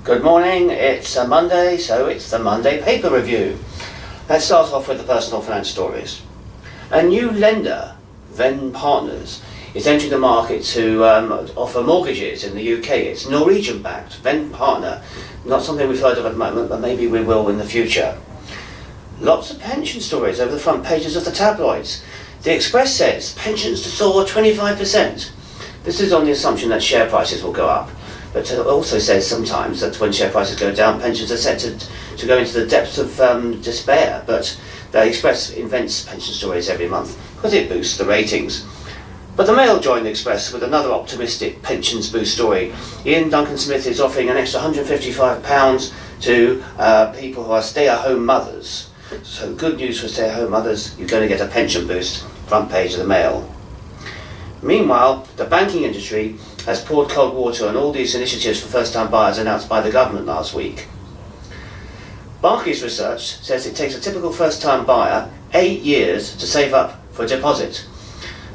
Good morning, it's a Monday, so it's the Monday paper review. Let's start off with the personal finance stories. A new lender, Venn Partners, is entering the market to offer mortgages in the UK. It's Norwegian-backed, Venn Partner. Not something we've heard of at the moment, but maybe we will in the future. Lots of pension stories over the front pages of the tabloids. The Express says pensions to soar 25%. This is on the assumption that share prices will go up. But it also says sometimes that when share prices go down, pensions are set to go into the depths of despair. But the Express invents pension stories every month because it boosts the ratings. But the Mail joined the Express with another optimistic pensions boost story. Ian Duncan Smith is offering an extra £155 to people who are stay-at-home mothers. So good news for stay-at-home mothers, you're going to get a pension boost. Front page of the Mail. Meanwhile, the banking industry has poured cold water on all these initiatives for first-time buyers announced by the government last week. Barclays research says it takes a typical first-time buyer 8 years to save up for a deposit.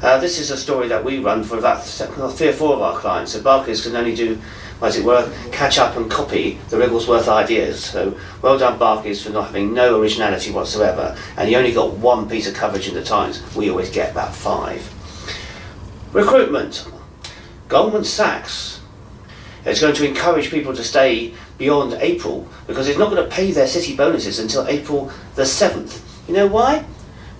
This is a story that we run for about 3 or 4 of our clients, so Barclays can only do, as it were, catch up and copy the Wriglesworth ideas. So well done Barclays for not having no originality whatsoever, and you only got 1 piece of coverage in the Times. We always get about 5. Recruitment. Goldman Sachs is going to encourage people to stay beyond April because it's not going to pay their city bonuses until April the 7th. You know why?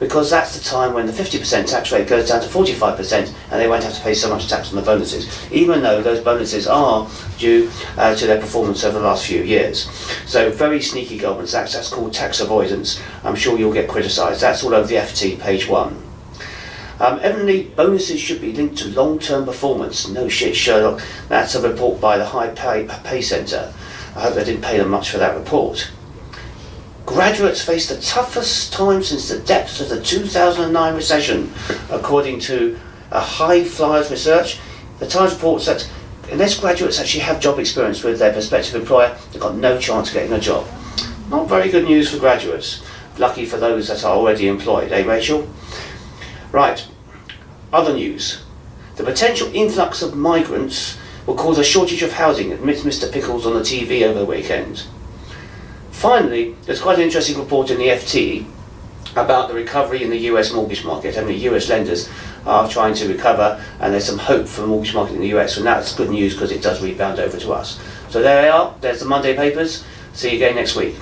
Because that's the time when the 50% tax rate goes down to 45% and they won't have to pay so much tax on the bonuses, even though those bonuses are due to their performance over the last few years. So very sneaky Goldman Sachs. That's called tax avoidance. I'm sure you'll get criticised. That's all over the FT, page 1. Evidently, bonuses should be linked to long-term performance. No shit, Sherlock. That's a report by the High Pay Centre. I hope they didn't pay them much for that report. Graduates face the toughest time since the depths of the 2009 recession, according to High Flyers research. The Times reports that unless graduates actually have job experience with their prospective employer, they've got no chance of getting a job. Not very good news for graduates. Lucky for those that are already employed, eh, Rachel? Right. Other news. The potential influx of migrants will cause a shortage of housing, admits Mr. Pickles on the TV over the weekend. Finally, there's quite an interesting report in the FT about the recovery in the US mortgage market. How many US lenders are trying to recover, and there's some hope for the mortgage market in the US, and that's good news because it does rebound over to us. So there they are. There's the Monday papers. See you again next week.